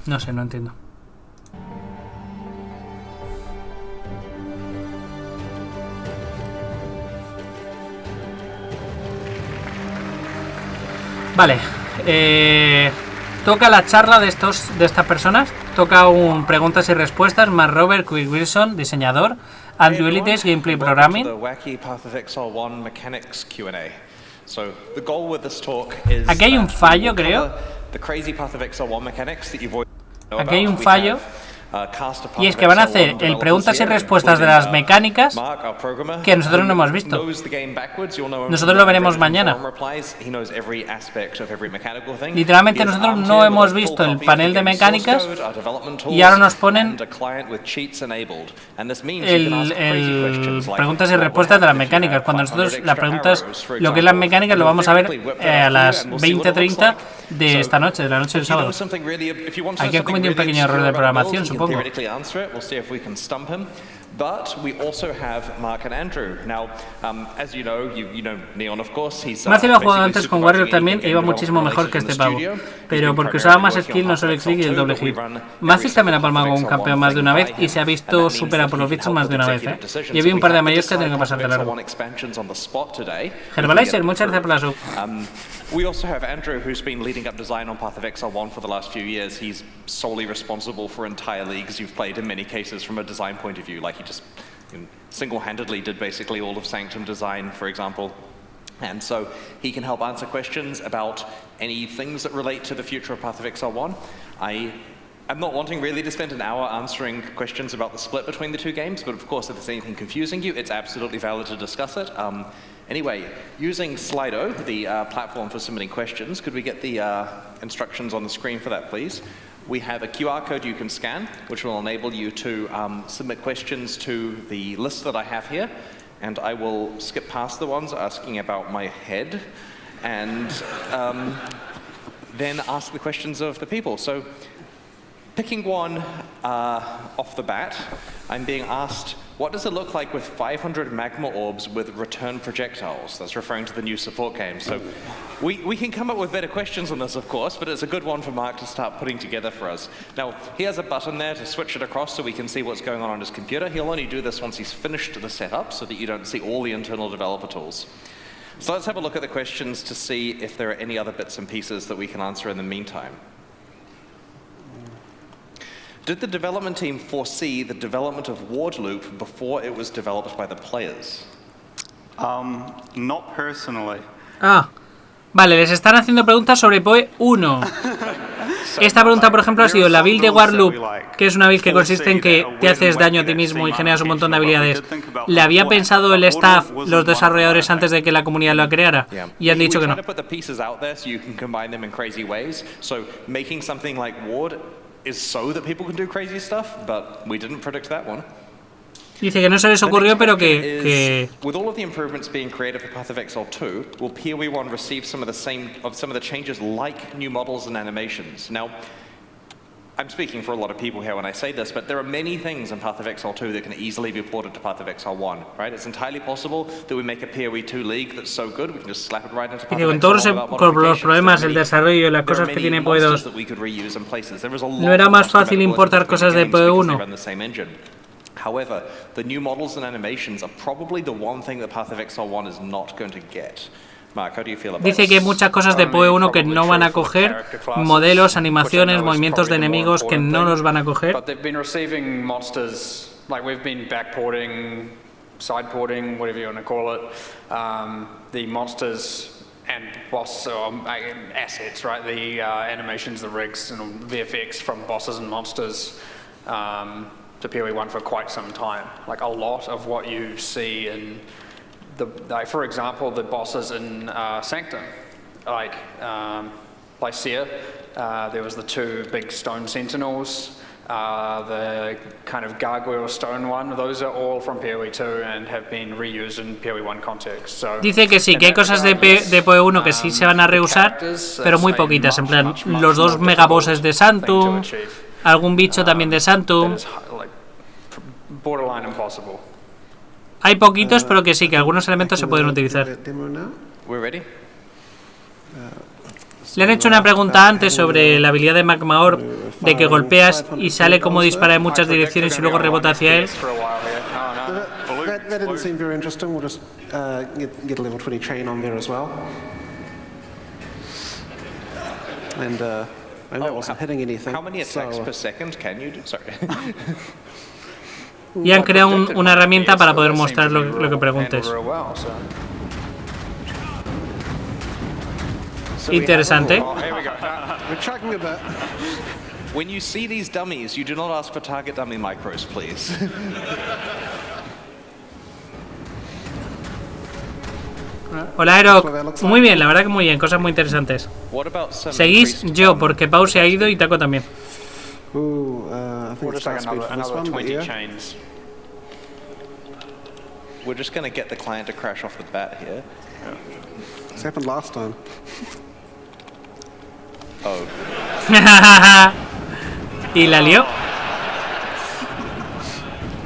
No sé, no entiendo. Vale. Toca la charla de estas personas. Toca un preguntas y respuestas más Robert Quick Wilson, diseñador, Andrew Elites, gameplay programming. Aquí hay un fallo, creo. Aquí hay un fallo. Y es que van a hacer el preguntas y respuestas de las mecánicas que nosotros no hemos visto. Nosotros lo veremos mañana. Literalmente nosotros no hemos visto el panel de mecánicas y ahora nos ponen el preguntas y respuestas de las mecánicas. Cuando nosotros las preguntas, lo que es las mecánicas, lo vamos a ver a las 20:30 de esta noche, de la noche del sábado. Aquí han cometido un pequeño error de programación, supongo. But we also have Mark and Andrew. Now, as you know Neon, of course. Mark lo ha jugado antes con Warrior también e iba muchísimo mejor que este pavo. Pero porque usaba más skill, no solo el click y el doble hit. Matthew también ha palmado con un campeón más de una vez y se ha visto superado por los bichos más de una vez. Y he visto un par de mayores que tienen que pasar de largo. Herbalizer, muchas gracias por la sub. We also have Andrew, who's been leading up design on Path of Exile 1 for the last few years. He's solely responsible for entire leagues you've played in many cases from a design point of view. Like he just single-handedly did basically all of Sanctum design, for example. And so he can help answer questions about any things that relate to the future of Path of Exile 1. I'm not wanting really to spend an hour answering questions about the split between the two games, but of course if there's anything confusing you, it's absolutely valid to discuss it. Anyway, using Slido, the platform for submitting questions, could we get the instructions on the screen for that, please? We have a QR code you can scan, which will enable you to submit questions to the list that I have here, and I will skip past the ones asking about my head, and then ask the questions of the people. So, picking one off the bat, I'm being asked, what does it look like with 500 magma orbs with return projectiles? That's referring to the new support game. So we can come up with better questions on this, of course, but it's a good one for Mark to start putting together for us. Now, he has a button there to switch it across so we can see what's going on his computer. He'll only do this once he's finished the setup so that you don't see all the internal developer tools. So let's have a look at the questions to see if there are any other bits and pieces that we can answer in the meantime. Did the development team foresee the development of Ward Loop before it was developed by the players? Not personally. Vale, les están haciendo preguntas sobre PoE 1. Esta pregunta, por ejemplo, ha sido la build de Ward Loop, que es una build que consiste en que te haces daño a ti mismo y generas un montón de habilidades. ¿Le había pensado el staff, los desarrolladores, antes de que la comunidad lo creara? Y han dicho que no. Is so that people can do crazy stuff, but we didn't predict that one. Dice que no se les ocurrió, pero que with all of the improvements being created for Path of Exile 2, will PoE1 receive some of the changes like new models and animations? Now, I'm speaking for a lot of people here when I say this, but there are many things in Path of Exile 2 that can easily be ported to Path of Exile 1, right? It's entirely possible that we make a PoE2 league that's so good we can just slap it right into Path of Exile 1 con los problemas, el desarrollo y las cosas que tiene PoE 2. ¿No era más fácil importar cosas de PoE 1? However, the new models and animations are probably the one thing that Path of Exile 1 is not going to get. Mark, how do you feel about Dice que hay muchas cosas de PoE 1 que no van a coger, modelos, animaciones, movimientos de enemigos que no los van a coger. But they've been receiving monsters, like we've been backporting, sideporting, whatever you want to call it, the monsters and boss assets, right? The animations, the rigs, and VFX from bosses and monsters to PoE 1 for quite some time. Like a lot of what you see in like for example, the bosses in Sanctum, like Lycia, there was the two big stone sentinels, the kind of gargoyle stone one. Those are all from PoE 2 and have been reused in PoE 1 context. So, dice que sí, que hay cosas de PoE 1 que sí se van a reusar, pero muy poquitas. En plan, los dos megabosses de Sanctum, algún bicho también de Sanctum. Borderline impossible. Hay poquitos, pero que sí, que algunos elementos se pueden utilizar. We're ready? Le han hecho una pregunta antes sobre la habilidad de mejor, de que golpeas y sale como dispara en muchas direcciones y luego rebota hacia él. That didn't seem very interesting. We'll just get a level 20 chain on there as well. And that wasn't hitting anything. How many attacks per second can you do? Sorry. Y han creado una herramienta para poder mostrar lo que preguntes. Interesante. We're chugging a bit. When you see these dummies, you do not ask for target dummy micros, please. Hola, Aeroc. Muy bien, la verdad que muy bien, cosas muy interesantes. Seguís yo, porque Pau se ha ido y Taco también. I think it's another 20 chains. We're just going to get the client to crash off the bat here. This happened last time. Oh. Y la lió.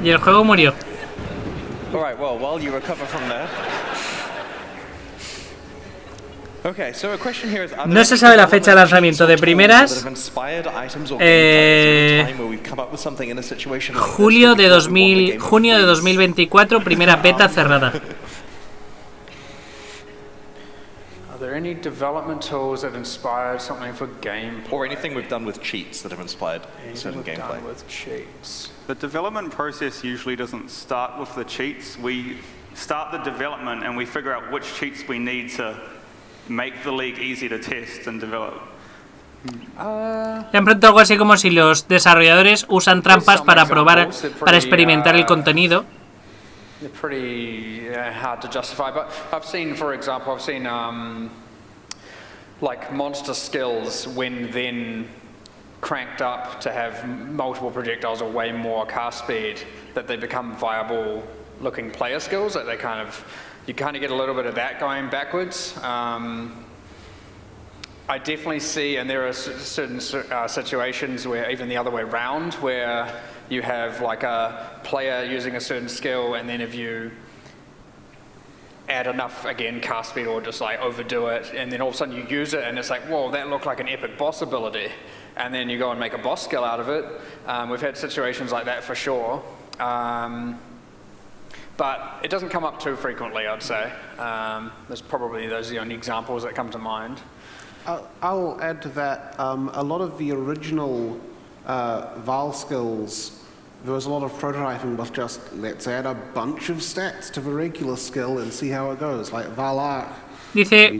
Y el juego murió. All right, well, while you recover from that. Okay, so a question here is, no se sabe la fecha de lanzamiento de primeras. Junio de 2024, primera beta cerrada. Are there any development tools that inspired something for gameplay? Or anything we've done with cheats that have inspired certain gameplay? With cheats. The development process usually doesn't start with the cheats. We start the development and we figure out which cheats we need to make the league easy to test and develop. Le han preguntado algo así como si los desarrolladores usan trampas para probar, para experimentar el contenido. They're pretty hard to justify, but I've seen, for example, like monster skills when then cranked up to have multiple projectiles or way more cast speed, that they become viable looking player skills, that they you kind of get a little bit of that going backwards. I definitely see, and there are certain situations where even the other way around, where you have like a player using a certain skill, and then if you add enough, again, cast speed or just like overdo it, and then all of a sudden you use it and it's like, whoa, that looked like an epic boss ability. And then you go and make a boss skill out of it. We've had situations like that for sure. But it doesn't come up too frequently, I'd say. Those are the only examples that come to mind. I'll add to that, a lot of the original Val skills, there was a lot of prototyping with just, let's add a bunch of stats to the regular skill and see how it goes, like Val Arc. Dice,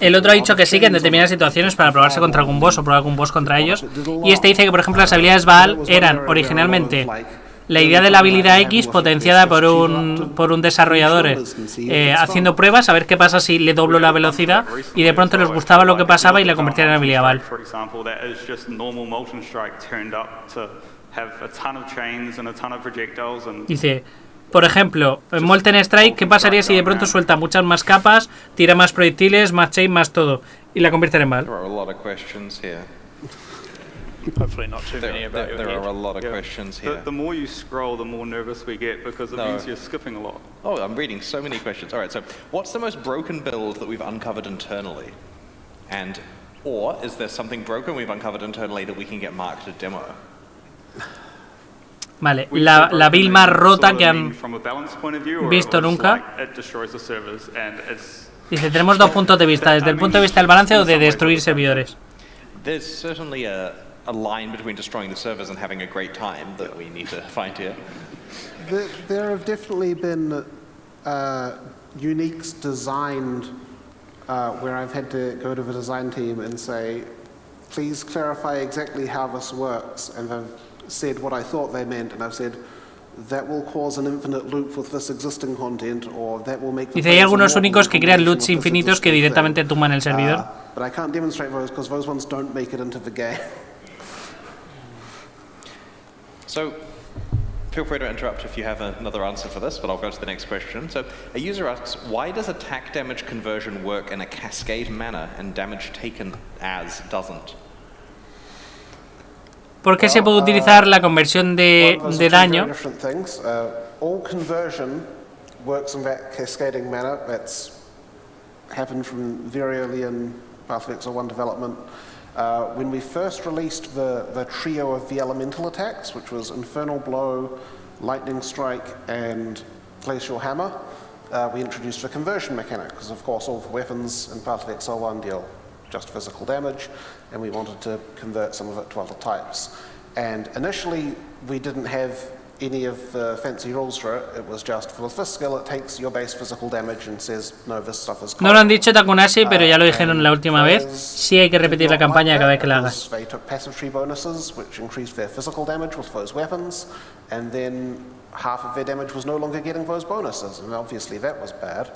el otro ha dicho que sí, que en determinadas situaciones para probarse contra algún boss o probar algún boss contra ellos. Y este dice que, por ejemplo, las habilidades Val eran originalmente la idea de la habilidad X potenciada por un desarrollador haciendo pruebas a ver qué pasa si le doblo la velocidad, y de pronto les gustaba lo que pasaba y la convertían en habilidad Val. Dice, por ejemplo, en Molten Strike, ¿qué pasaría si de pronto suelta muchas más capas, tira más proyectiles, más chain, más todo, y la convierten en Val? Hopefully not too many about your There head. are a lot of questions here. The more you scroll, the more nervous we get because it means you're skipping a lot. Oh, I'm reading so many questions. All right, so what's the most broken build that we've uncovered internally? Or is there something broken we've uncovered internally that we can get marked to demo? Vale, la build más rota que han visto nunca. Dice, tenemos dos puntos de vista, desde el punto de vista del balance o de destruir servidores. There's certainly a line between destroying the servers and having a great time that we need to find here. There have definitely been uniques designed where I've had to go to the design team and say, please clarify exactly how this works, and they've said what I thought they meant, and I've said, that will cause an infinite loop with this existing content, or that will make. Dice, hay algunos únicos que crean loops infinitos que directamente tumban el servidor. But I can't demonstrate those because those ones don't make it into the game. So, feel free to interrupt if you have another answer for this, but I'll go to the next question. So, a user asks, why does attack damage conversion work in a cascade manner and damage taken as doesn't? ¿Por qué se puede utilizar la conversión de daño? All conversion works in that cascading manner. That's happened from very early in Path of Exile 1 development. When we first released the trio of the elemental attacks, which was Infernal Blow, Lightning Strike, and Glacial Hammer, we introduced the conversion mechanic, because of course all the weapons in Path of Exile 1 deal just physical damage, and we wanted to convert some of it to other types. And initially we didn't have any of the fancy rules for it. It was just for the fifth skill it takes your base physical damage and says no, this stuff is cold. No lo han dicho Takunashi, pero ya lo dijeron la última vez. Sí hay que repetir la campaña cada vez que la hagas. They took passive tree bonuses, which increased their physical damage with those weapons, and then half of their damage was no longer getting those bonuses, and obviously that was bad.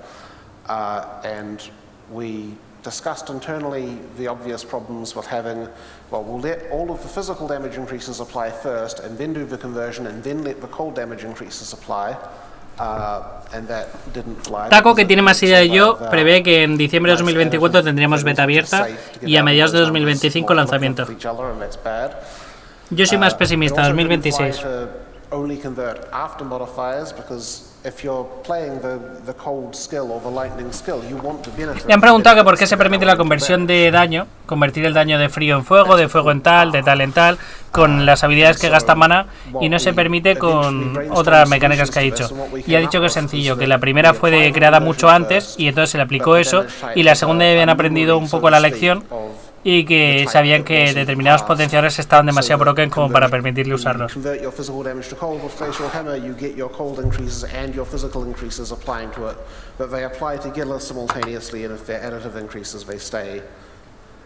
And we discussed internally the obvious problems with having, well, we'll let all of the physical damage increases apply first, and then do the conversion, and then let the cold damage increases apply. And that didn't fly. Taco, que tiene más idea de yo, prevé que en diciembre de 2024 tendríamos beta abierta y a mediados de 2025 lanzamiento. Yo soy más pesimista, 2026. Only convert after modifiers, because if you're playing the cold skill or the lightning skill, you want the benefit. Me han preguntado que por qué se permite la conversión de daño, convertir el daño de frío en fuego, de fuego en tal, de tal en tal, con las habilidades que gastan mana, y no se permite con otras mecánicas que ha dicho. Y ha dicho que es sencillo, que la primera fue creada mucho antes y entonces se le aplicó eso, y la segunda habían aprendido un poco la lección y que sabían que determinados potenciadores estaban demasiado broken como para permitirle usarlos.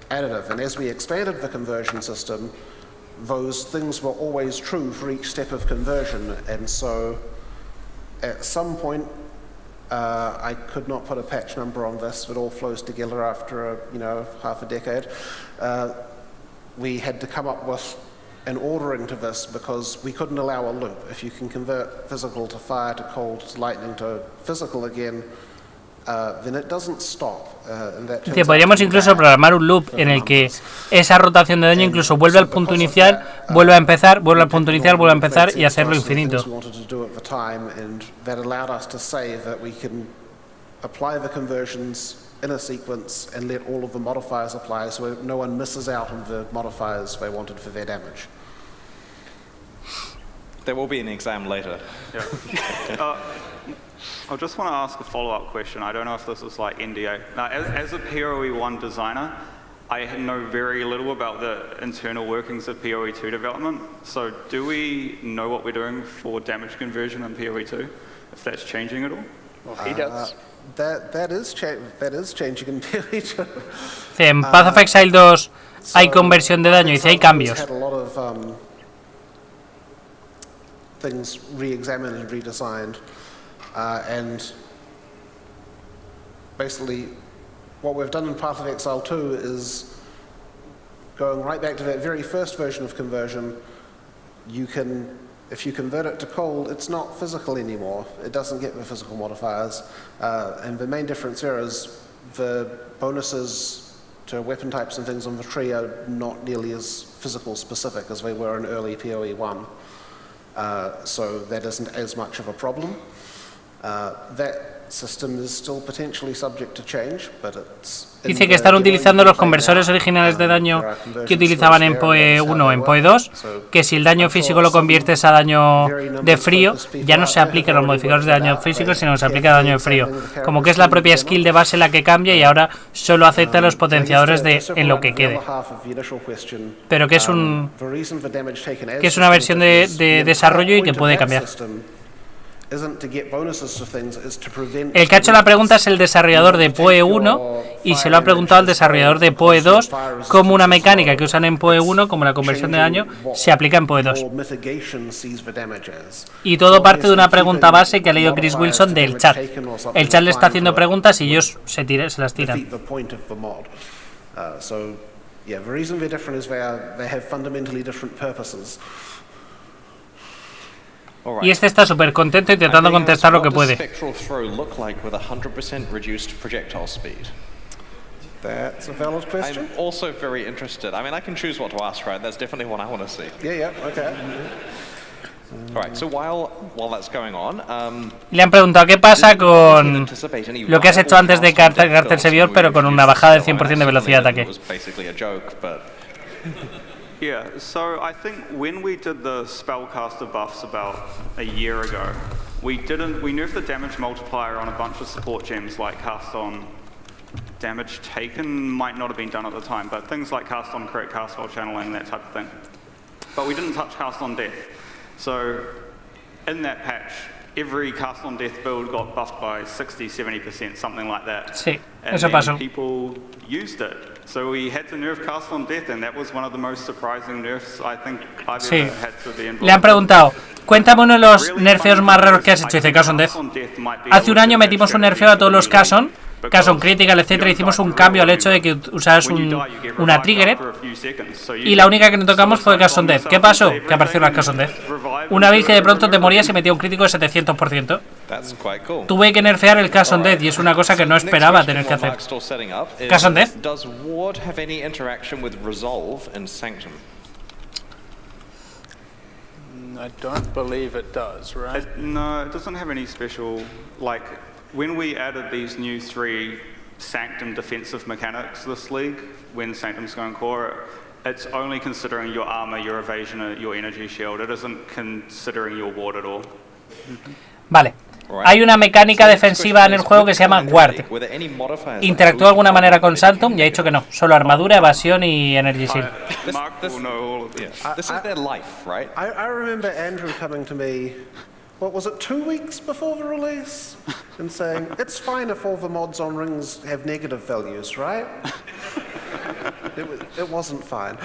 Additive, and as we expanded the conversion system, those things were always true for each step of conversion, and so at some point I could not put a patch number on this. It all flows together after half a decade. We had to come up with an ordering to this because we couldn't allow a loop. If you can convert physical to fire to cold to lightning to physical again, then it doesn't stop. Que podríamos incluso programar un loop en el que esa rotación de daño incluso vuelve al punto inicial, vuelve a empezar, vuelve al punto inicial, vuelve a empezar y hacerlo infinito. In a sequence and let all of the modifiers apply so no one misses out on the modifiers they wanted for their damage. There will be an exam later. Yeah. I just want to ask a follow-up question. I don't know if this is like NDA. Now, as a PoE 1 designer, I know very little about the internal workings of PoE 2 development. So do we know what we're doing for damage conversion in PoE 2, if that's changing at all? Well, he does. That is changing in PoE 2. En Path of Exile 2 hay conversión de daño y dice hay cambios. Had a lot of things re-examined and redesigned, and basically what we've done in Path of Exile 2 is going right back to that very first version of conversion. If you convert it to cold, it's not physical anymore. It doesn't get the physical modifiers. And the main difference there is the bonuses to weapon types and things on the tree are not nearly as physical specific as they were in early PoE 1. So that isn't as much of a problem. That system is still potentially subject to change, but it's... Dice que están utilizando los conversores originales de daño que utilizaban en PoE 1 o en PoE 2, que si el daño físico lo conviertes a daño de frío, ya no se aplican los modificadores de daño físico, sino que se aplica daño de frío. Como que es la propia skill de base la que cambia y ahora solo acepta los potenciadores en lo que quede. Pero que es una versión de desarrollo y que puede cambiar. El que ha hecho la pregunta es el desarrollador de PoE 1 y se lo ha preguntado al desarrollador de PoE 2 cómo una mecánica que usan en PoE 1, como la conversión de daño, se aplica en PoE 2. Y todo parte de una pregunta base que ha leído Chris Wilson del chat. El chat le está haciendo preguntas y ellos se las tiran. Y este está súper contento intentando contestar lo que puede. That's a valid question. I'm also very interested. I mean, I can choose what to ask, right? That's definitely one I want to see. Yeah, okay. Le han preguntado qué pasa con lo que has hecho antes de cargarte el servidor, pero con una bajada del 100% de velocidad de ataque. Yeah, so I think when we did the spellcaster buffs about a year ago, we nerfed the damage multiplier on a bunch of support gems like cast on. Damage taken might not have been done at the time, but things like cast on crit, cast while channeling, that type of thing. But we didn't touch cast on death. So in that patch, every cast on death build got buffed by 60-70%, something like that. Sí, and eso pasó. People used it. So we had to nerf cast on death, and that was one of the most surprising nerfs I think I've ever had to be involved. Le han preguntado, cuéntame uno de los nerfeos más raros que has hecho. Dice Cast on Death. Hace un año metimos un nerfeo a todos los Cast on Critical, etcétera. Hicimos un cambio al hecho de que usaras una Triggered y la única que no tocamos fue Cast on Death. ¿Qué pasó? Que apareció la Cast on Death. Una vez que de pronto te morías y metía un crítico de 700%. Tuve que nerfear el Cast on Death y es una cosa que no esperaba tener que hacer. Cast on Death. I don't believe it does, right? No, it doesn't have any special, like, when we added these new 3 Sanctum defensive mechanics this league, when Sanctum's going core, it's only considering your armor, your evasion, your energy shield. It isn't considering your ward at all. Vale. Hay una mecánica defensiva en el juego que se llama Ward. ¿Interactúa de alguna manera con Sanctum? Ya he dicho que no. Solo armadura, evasión y energy shield. This is their life, right? I remember Andrew coming to me, what was it, 2 weeks before the release? And saying, it's fine if all the mods on rings have negative values, right? It wasn't fine.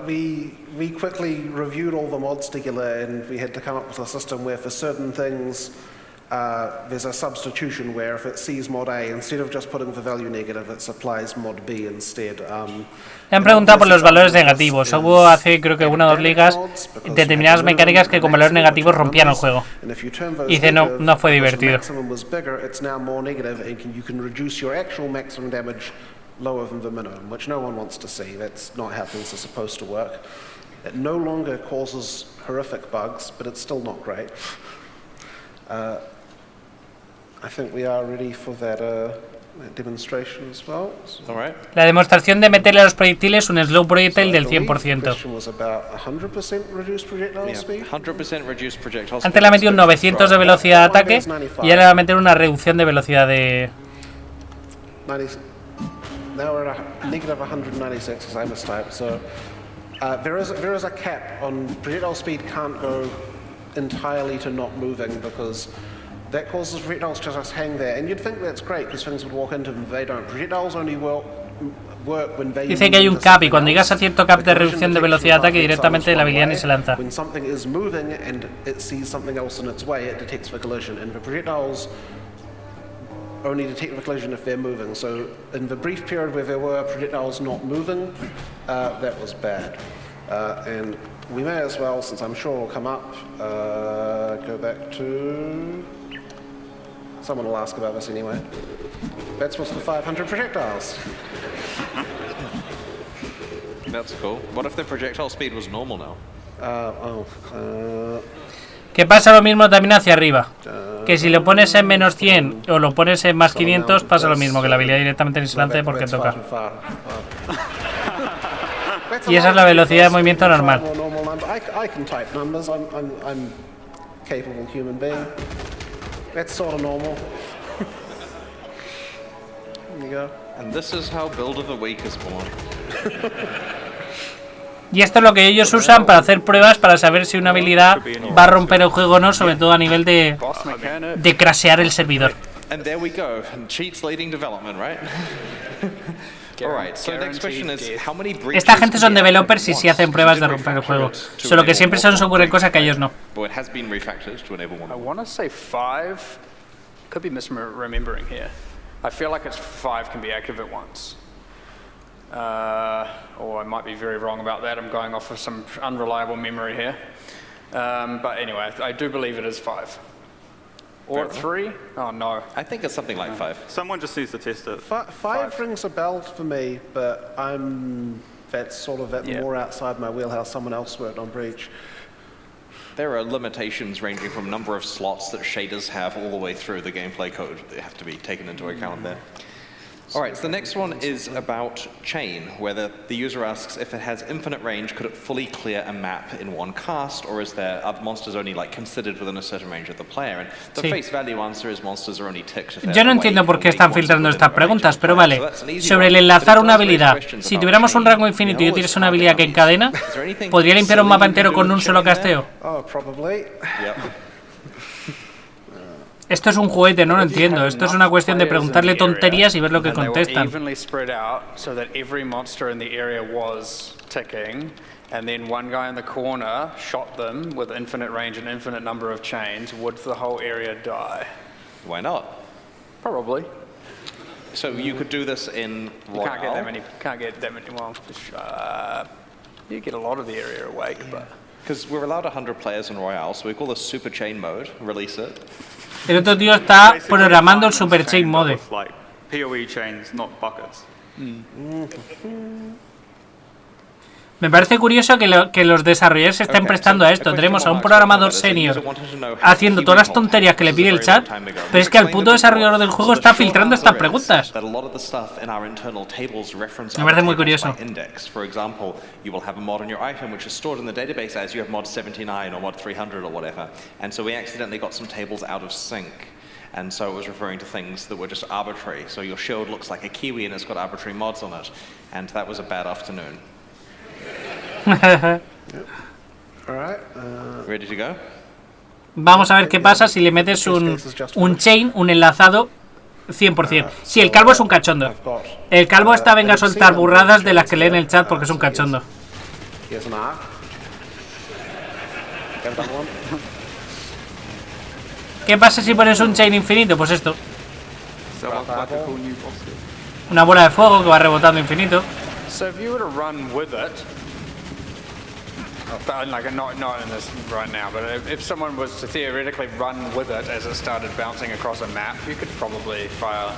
We quickly reviewed all the mods together, and we had to come up with a system where for certain things there's a substitution where if it sees mod A, instead of just putting the value negative, it supplies mod B instead. Le han preguntado por los valores negativos. Hubo hace creo que 1 o 2 ligas determinadas mecánicas que con valores negativos rompían el juego. Y dice no fue divertido. Lower than the minimum, which no one wants to see. That's not how things are supposed to work. It no longer causes horrific bugs, but it's still not great. I think we are ready for that demonstration as well. All right. La demostración de meterle a los proyectiles un slow projectile del 100%. Antes le ha metido un 900 de velocidad de ataque y ahora le va a meter una reducción de velocidad de... Now we're at a negative 196 because I mistyped. So there is a cap on projectile speed. Can't go entirely to not moving because that causes projectiles to just hang there. And you'd think that's great because things would walk into them. They don't. Projectiles only work when they. Dice que hay un cap y cuando llegas a cierto cap de reducción de velocidad de ataque directamente la habilidad ni se lanza. When something is moving and it sees something else in its way, it detects the collision. And the projectiles only detect the collision if they're moving. So in the brief period where there were projectiles not moving, that was bad. And we may as well, since I'm sure it'll come up, go back to... Someone will ask about this anyway. That's what's for 500 projectiles. That's cool. What if the projectile speed was normal now? Que pasa lo mismo también hacia arriba. Que si lo pones en menos 100 o lo pones en más 500, pasa lo mismo, que la habilidad directamente ni se lance porque toca. Y esa es la velocidad de movimiento normal. I can type numbers. I'm capable human being. That's sort of normal. There you go. And this is how Build of the Week is born. Y esto es lo que ellos usan para hacer pruebas para saber si una habilidad va a romper el juego o no, sobre todo a nivel de crashear el servidor. And there we go. And cheats leading development, right? Alright, so next question is how many breaches. Esta gente son developers y sí hacen pruebas de romper el juego. Solo que siempre se nos ocurren cosas que a ellos no. But it has been refactored to enable one. I want to say 5. Could be misremembering here. I feel like it's 5 can be active at once. Or I might be very wrong about that. I'm going off of some unreliable memory here. But anyway, I do believe it is 5. Or 3? Oh no. I think it's something like 5. Someone just needs to test it. 5 rings a bell for me, but I'm that's sort of more outside my wheelhouse. Someone else worked on Breach. There are limitations ranging from number of slots that shaders have all the way through the gameplay code that have to be taken into account there. All right, so the next one is about chain, where the user asks if it has infinite range, could it fully clear a map in one cast, or is there are monsters only like considered within a certain range of the player? And the face value answer is monsters are only ticked. Yo no entiendo por qué están filtrando estas preguntas, pero vale. Sobre el enlazar una habilidad, si tuviéramos un rango infinito y yo tienes una habilidad que encadena, ¿podría limpiar un mapa entero con un solo casteo? Oh, probably. Esto es un juguete, no lo entiendo. Esto es una cuestión de preguntarle tonterías y ver lo que contestan. And then one guy in the corner shot them with infinite range and infinite number of chains. Would the whole area die? Why not? Probably. So you could do this in Royale? Can't get that many. Well, you get a lot of the area awake, but because we're allowed 100 players in Royale, so we call this Super Chain Mode. Release it. El otro tío está programando el Super Chain Mode. PoE chains, not buckets. Me parece curioso que los desarrolladores se estén prestando a esto. Tenemos a un programador senior haciendo todas las tonterías que le pide el chat, pero es que al puto desarrollador del juego está filtrando estas preguntas. Me parece muy curioso. For example, you will have a mod on your item which is stored in the database as you have mod 79 or mod 300 or whatever. And so we accidentally got some tables out of sync. And so it was referring to things that were just arbitrary. So your shield looks like a kiwi and it's got arbitrary mods on it. And that was a bad afternoon. Ready to go? Vamos a ver qué pasa si le metes un chain, un enlazado 100%. Sí, el calvo es un cachondo. El calvo está venga a soltar burradas de las que lee en el chat porque es un cachondo. ¿Qué pasa si pones un chain infinito? Pues esto. Una bola de fuego que va rebotando infinito. So if you were to run with it, like not in this right now, but if someone was to theoretically run with it as it started bouncing across a map, you could probably fire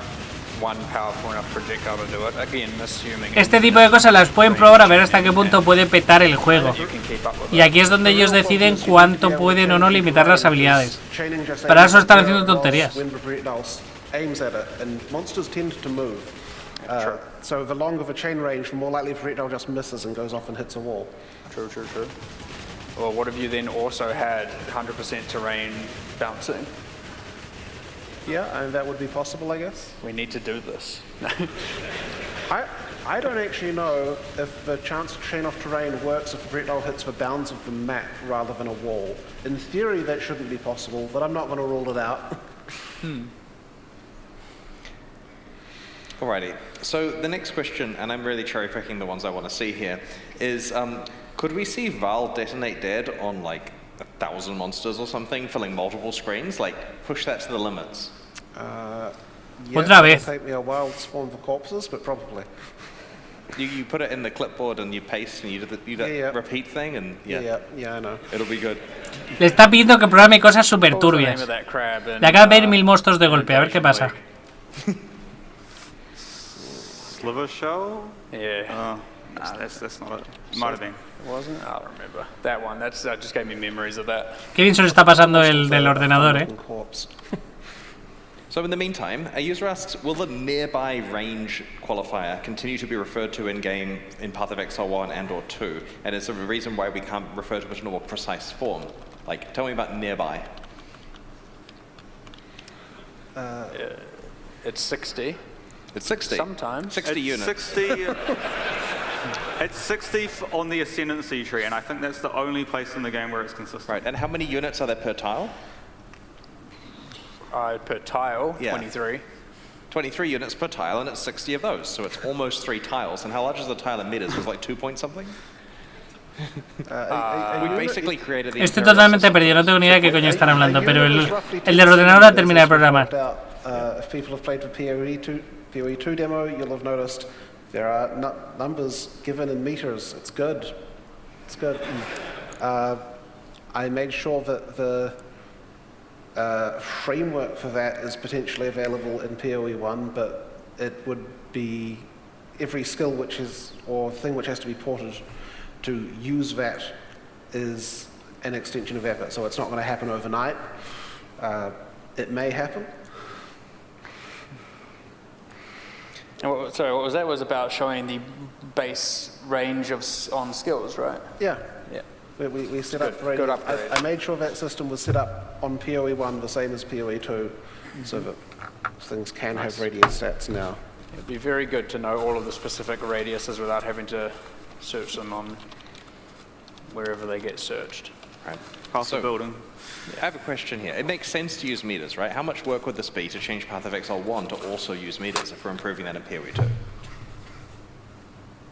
one powerful enough projectile to do it. Again, assuming. Este tipo de cosas las pueden probar a ver hasta qué punto puede petar el juego. Y aquí es donde ellos deciden cuánto pueden o no limitar las habilidades. Para eso están haciendo tonterías. So the longer the chain range, the more likely the projectile just misses and goes off and hits a wall. True. Well, what if you then also had 100% terrain bouncing? Yeah, and that would be possible, I guess. We need to do this. I don't actually know if the chance to chain off terrain works if the projectile hits the bounds of the map rather than a wall. In theory, that shouldn't be possible, but I'm not going to rule it out. Alrighty, so the next question, and I'm really cherry picking the ones I want to see here, is could we see Val detonate dead on like 1,000 monsters or something, filling multiple screens? Like, push that to the limits. Otra vez. It'll take me a while to spawn the corpses, but probably. You put it in the clipboard and you paste and you do that repeat thing and yeah, I know. It'll be good. Le está pidiendo que programe cosas super turbias. Le acaba de ver 1000 monstruos de golpe, a ver qué pasa. Sliver shell? Yeah. That's not it. Might have been. Wasn't it? I don't remember. That one. That just gave me memories of that. Qué bien se le está pasando el del ordenador, eh. So in the meantime, a user asks, will the nearby range qualifier continue to be referred to in-game in Path of Exile 1 and or 2? And it's a reason why we can't refer to it in a more precise form. Like, tell me about nearby. It's 60. It's 60. Sometimes. 60 units. 60. It's 60 on the ascendancy tree, and I think that's the only place in the game where it's consistent. Right, and how many units are there per tile? Per tile, 23. 23 units per tile, and it's 60 of those, so it's almost 3 tiles. And how large is the tile in meters? It was like 2 point something? We basically created the Estoy totalmente perdido, no tengo ni idea de qué coño están hablando, pero el del ordenador ha terminado de programar. If people have played the PoE 2 demo, you'll have noticed there are numbers given in meters. It's good. It's good. I made sure that the framework for that is potentially available in PoE 1, but it would be every skill which is, or thing which has to be ported to use that is an extension of effort. So it's not going to happen overnight. It may happen. Sorry, what was that? Was about showing the base range on skills, right? Yeah. Yeah. We set up Good radio. upgrade. I made sure that system was set up on PoE 1 the same as PoE 2, so that things can have radius stats now. It'd be very good to know all of the specific radiuses without having to search them on wherever they get searched. Right. Past the building. I have a question here. It makes sense to use meters, right? How much work would this be to change Path of Exile 1 to also use meters if we're improving that in PoE 2?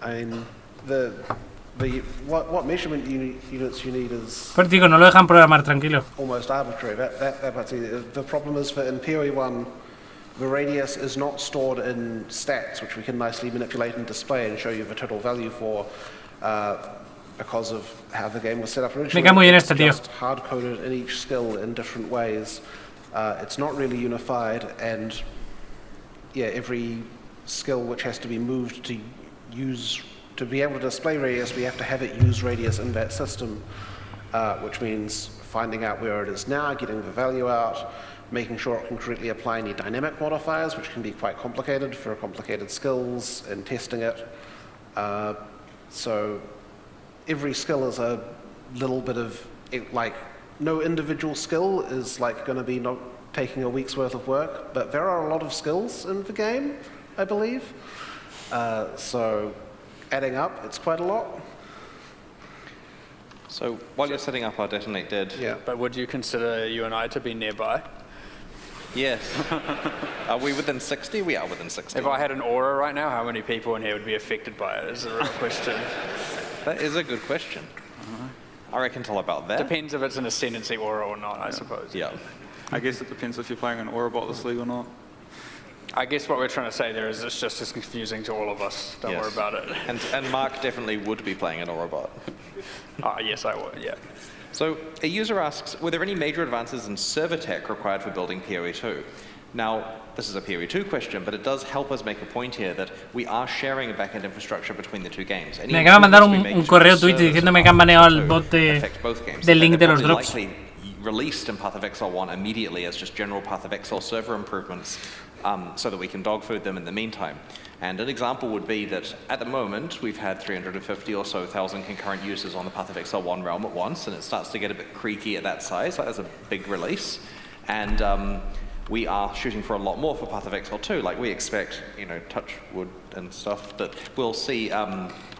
I mean, what measurement units you need is Pues digo, no lo dejan programar tranquilo. almost arbitrary. The problem is that in PoE 1, the radius is not stored in stats, which we can nicely manipulate and display and show you the total value for, because of how the game was set up originally. Me cae muy bien It's este tío. just hard-coded in each skill in different ways. It's not really unified, and yeah, every skill which has to be moved to be able to display radius, we have to have it use radius in that system, which means finding out where it is now, getting the value out, making sure it can correctly apply any dynamic modifiers, which can be quite complicated for complicated skills, and testing it. So every skill is a little bit of, like, no individual skill is like going to be not taking a week's worth of work, but there are a lot of skills in the game, I believe. So adding up, it's quite a lot. So while you're setting up our detonate did, Yeah. But would you consider you and I to be nearby? yes. Are we within 60? We are within 60. If I had an aura right now, how many people in here would be affected by it is a real question. That is a good question. I reckon till about that. Depends if it's an ascendancy aura or not, I suppose. Yeah. I guess it depends if you're playing an Aura bot this league or not. I guess what we're trying to say there is it's just as confusing to all of us. Don't worry Yes. about it. And Mark definitely would be playing an Aura bot. Yes, I would, yeah. So a user asks, were there any major advances in server tech required for building PoE 2? Now, this is a PoE 2 question, but it does help us make a point here that we are sharing a backend infrastructure between the two games. Me acaba de mandar un correo Twitch diciéndome que han baneado el bot del link de los drops. Released in Path of Exile 1 immediately as just general Path of Exile server improvements, so that we can dog food them in the meantime. And an example would be that at the moment we've had 350 or so thousand concurrent users on the Path of Exile 1 realm at once, and it starts to get a bit creaky at that size. Like, that's a big release, and we are shooting for a lot more for Path of Exile 2. Like, we expect, touch wood and stuff, that we'll see.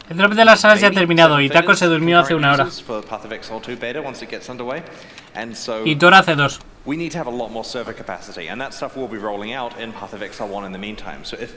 El drop de las salas ya ha terminado y Taco se durmió hace una hora. For Path of Exile 2 beta once it gets underway. And so Y Tora hace 2. we need to have a lot more server capacity, and that stuff will be rolling out in Path of Exile 1 in the meantime. So if,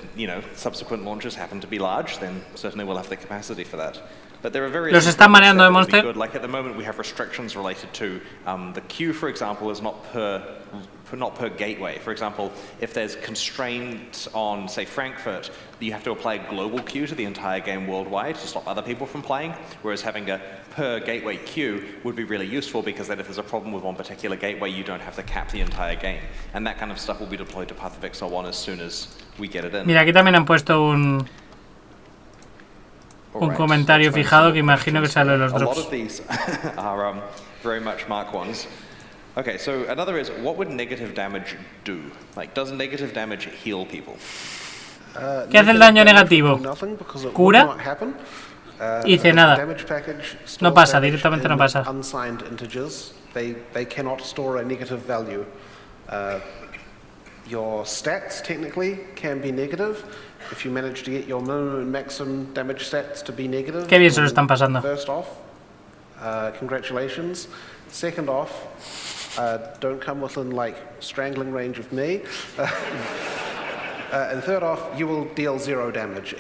subsequent launches happen to be large, then certainly we'll have the capacity for that. But there are various Los están mareando de Monster. good. Like at the moment we have restrictions related to the queue, for example, is not per gateway. For example, if there's constraints on, say, Frankfurt, you have to apply a global queue to the entire game worldwide to stop other people from playing, whereas having a per gateway queue would be really useful, because then if there's a problem with one particular gateway, you don't have to cap the entire game. And that kind of stuff will be deployed to Path of Exile 1 as soon as we get it in. Mira, aquí también han puesto un comentario fijado que imagino que sale de los A lot drops. of these are very much Mark ones. Okay, so another is, what would negative damage do? Like, does negative damage heal people? ¿Qué hace el daño negativo? ¿Cura? Dice nada. No pasa, directamente no pasa. Unsigned integers, they cannot store a negative value. Your stats technically can be negative. If you manage to get your minimum and maximum damage stats to be negative. Qué bien se lo están pasando. First off, congratulations. Second off, don't come within like strangling range of me. And third off, you will deal 0 damage.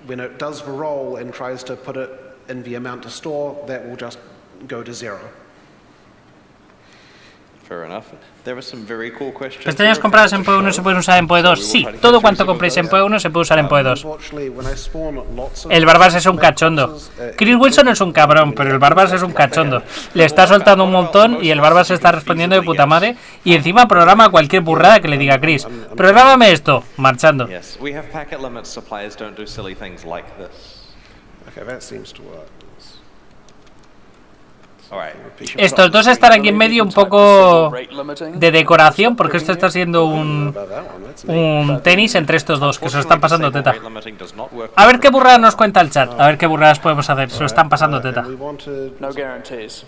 When it does the roll and tries to put it in the amount to store, that will just go to 0. Fair enough. There are some very cool questions. Pestañas compradas en PoE1 se pueden usar en PoE2. Sí, todo cuanto compréis en PoE1 se puede usar en PoE2. El Barbas es un cachondo. Chris Wilson es un cabrón, pero el Barbas es un cachondo. Le está soltando un montón y el Barbas está respondiendo de puta madre. Y encima programa cualquier burrada que le diga a Chris. Prográmame esto, marchando. Yes, we have packet limits. Suppliers don't do silly things like this. Okay, that seems to work. Estos dos están aquí en medio un poco de decoración, porque esto está siendo un tenis entre estos dos, que se lo están pasando teta. A ver qué burradas nos cuenta el chat, a ver qué burradas podemos hacer, se lo están pasando teta. No guarantees.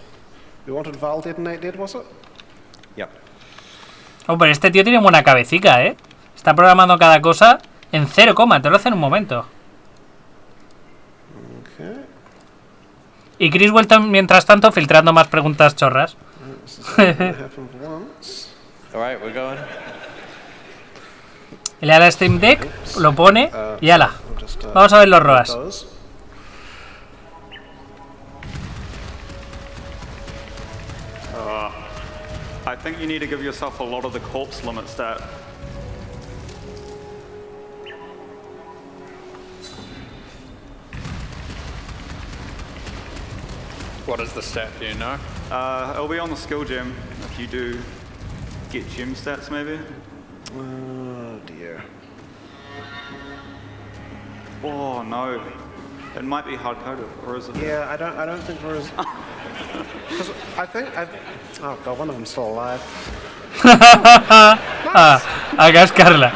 Hombre, este tío tiene buena cabecita, ¿eh? Está programando cada cosa en 0, te lo hace en un momento. Y Chris Wilton, mientras tanto, filtrando más preguntas chorras. Le da la Steam Deck, lo pone y ala. Vamos a ver los ROAS. I think you need to give yourself a lot of the corpse limit stat. What is the stat, do you know? It'll be on the skill gem if you do get gem stats maybe. Oh dear. Oh no. It might be hard coded, or is it? Yeah, I don't think there is. Because oh god, one of them's still alive. A cascarla.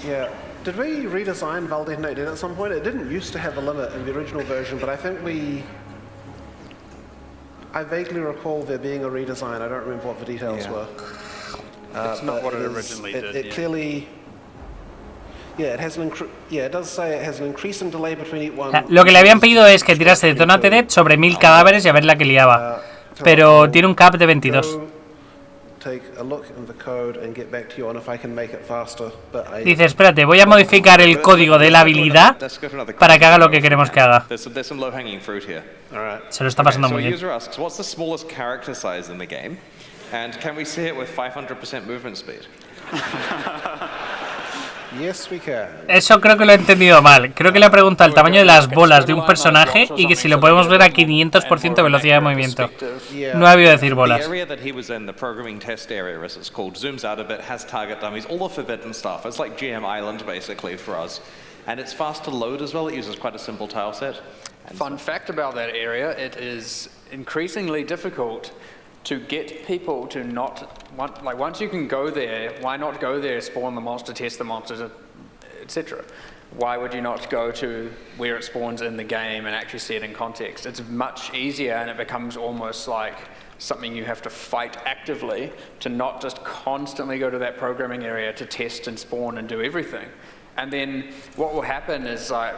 Yeah. Did we redesign Val Detonate Dead at some point? It didn't used to have a limit in the original version, but I think I vaguely recall there being a redesign. I don't remember what the details were. It's not what it originally did. It clearly... Yeah, it does say it has an increasing delay between each one. Lo que le habían pedido es que tirase Detonate Dead sobre 1000 cadáveres y a ver la que liaba. Pero tiene un cap de 22. Dice, espérate, voy a modificar el código de la habilidad para que haga lo que queremos que haga. Se lo está pasando muy bien. Eso creo que lo he entendido mal. Creo que le ha preguntado el tamaño de las bolas de un personaje y que si lo podemos ver a 500% de velocidad de movimiento. No ha habido decir bolas. Fun fact about that area, it is increasingly difficult to get people to not want, like once you can go there, why not go there, spawn the monster, test the monsters, etc. Why would you not go to where it spawns in the game and actually see it in context? It's much easier and it becomes almost like something you have to fight actively to not just constantly go to that programming area to test and spawn and do everything. And then what will happen is like,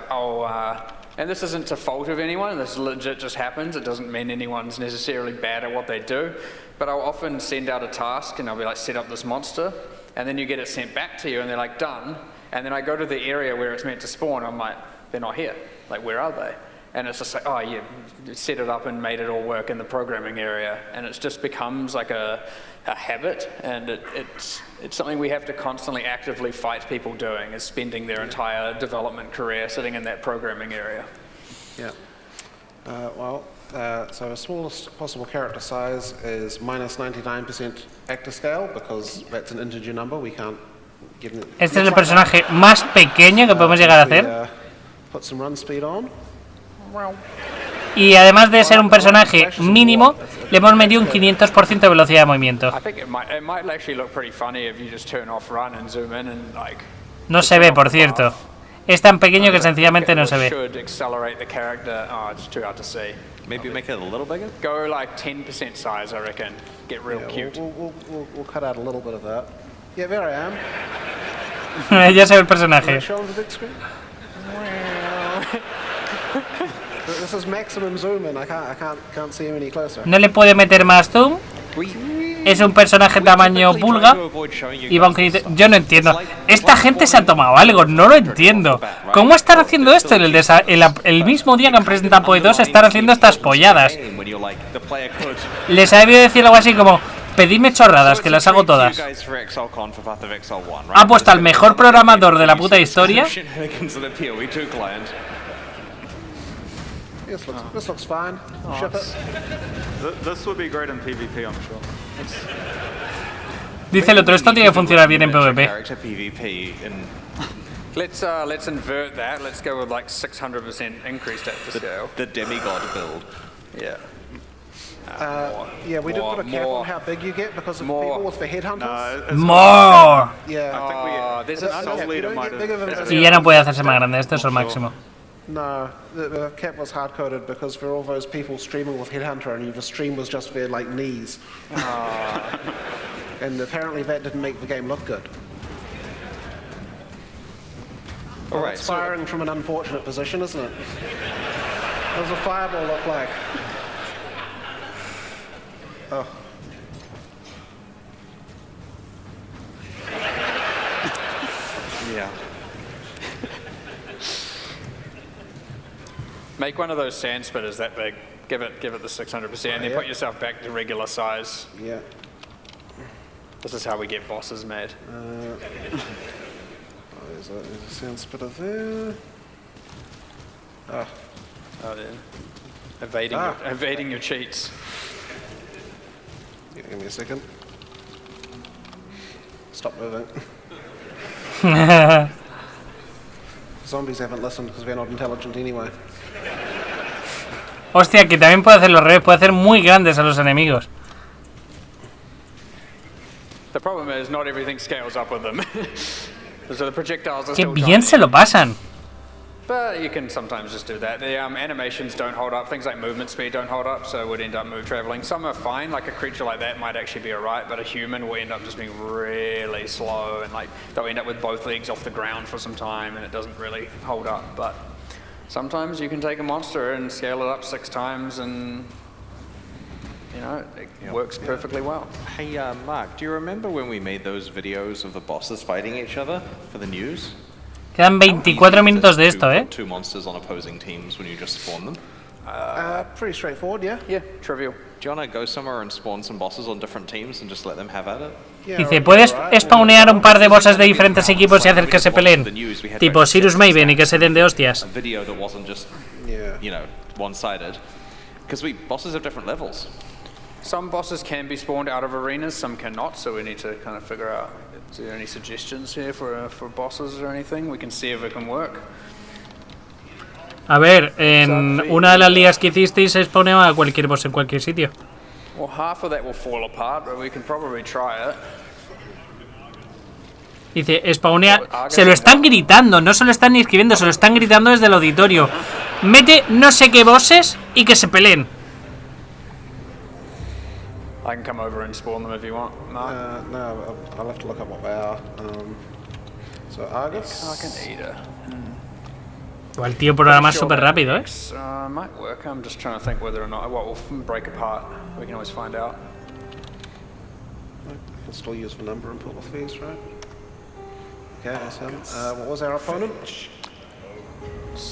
and this isn't a fault of anyone, this legit just happens, it doesn't mean anyone's necessarily bad at what they do, but I'll often send out a task and I'll be like, set up this monster, and then you get it sent back to you and they're like, done, and then I go to the area where it's meant to spawn, I'm like, they're not here, like where are they? And it's just like, oh yeah, set it up and made it all work in the programming area, and it just becomes like a habit, and it's something we have to constantly actively fight people doing, is spending their entire development career sitting in that programming area. Yeah. So the smallest possible character size is minus 99% actor scale, because that's an integer number, we can't give it... Este es el personaje más pequeño que podemos llegar a hacer. Put some run speed on. Y además de ser un personaje mínimo, le hemos metido un 500% de velocidad de movimiento. No se ve, por cierto. Es tan pequeño que sencillamente no se ve. Maybe make it a little bigger? Go like 10% size, I reckon. Get real cute. We'll cut out a little bit of that. Yeah, there I am. Ya se ve el personaje. This is maximum zoom in. I can't see him any closer. ¿No le puede meter más zoom? es un personaje tamaño pulga y va un crítico. Yo no entiendo. Esta gente se ha tomado algo, no lo entiendo. ¿Cómo están haciendo esto? El mismo día que han presentado Puedo 2 están haciendo estas polladas. Les ha debido decir algo así como: pedidme chorradas, que las hago todas. Ha puesto al mejor programador de la puta historia. This looks fine. Ship it. This would be great in PvP, I'm sure. Dice el otro, esto tiene que funcionar bien en PvP. Let's invert that. Let's go with like 600% increased at the scale. The demigod build. Yeah. Yeah, we did put a cap on how big you get because of people with the headhunters. More. Yeah. I think There's an a unknown leader might have. Y ya no puede hacerse más grande, esto es el máximo. No, the cap was hard-coded because for all those people streaming with Headhunter and the stream was just their, like, knees. And apparently that didn't make the game look good. Well, Alright, it's firing from an unfortunate position, isn't it? What does a fireball look like? Oh. Yeah. Make one of those sand spitters that big. Give it the 600%, and then put yourself back to regular size. Yeah. This is how we get bosses made. There's a sand spitter there. Oh. Oh, yeah. Evading your cheats. Yeah, give me a second. Stop moving. Zombies haven't listened because they're not intelligent anyway. Hostia, que también puede hacer los revés, puede hacer muy grandes a los enemigos. The problem is not everything scales up with them. So the projectiles are Que still bien tiny. se lo pasan. But you can sometimes just do that. The animations don't hold up. Things like movement speed don't hold up, so it would end up move traveling. Some are fine, like a creature like that might actually be alright, but a human will end up just being really slow, and like they'll end up with both legs off the ground for some time, and it doesn't really hold up. But sometimes you can take a monster and scale it up 6 times, and you know, it works perfectly well. Hey, Mark, do you remember when we made those videos of the bosses fighting each other for the news? Quedan 24 minutos de esto, ¿eh? Two monsters on opposing teams when you just spawn them. Pretty straightforward, yeah? Yeah, trivial. Do you want to go somewhere and spawn some bosses on different teams and just let them have at it? Yeah, Dice, puedes spawnear un par de bosses de diferentes equipos y hacer que se peleen. Tipo Sirius Maven y que se den de hostias. A video that wasn't just, Yeah. you know, one-sided. Because bosses have different levels. Some bosses can be spawned out of arenas, some cannot, so we need to kind of figure out, is there any suggestions here for bosses or anything? We can see if it can work. A ver, en una de las ligas que hicisteis se spawneaba a cualquier boss en cualquier sitio. Well, half of that will fall apart, but we can probably try it. Dice, spawnea... Se lo están gritando, no se lo están ni escribiendo, se lo están gritando desde el auditorio. Mete no sé qué bosses y que se peleen. I can come over and spawn them if you want. No. No, I'll have to look up what they are. So Argus. Carcan Eater. O el tío programa súper rápido, ¿eh? Might work. I'm just trying to think whether or not. Well, we'll break apart. We can always find out. I can still use the number and put with these, right? Okay, that's him. What was our opponent?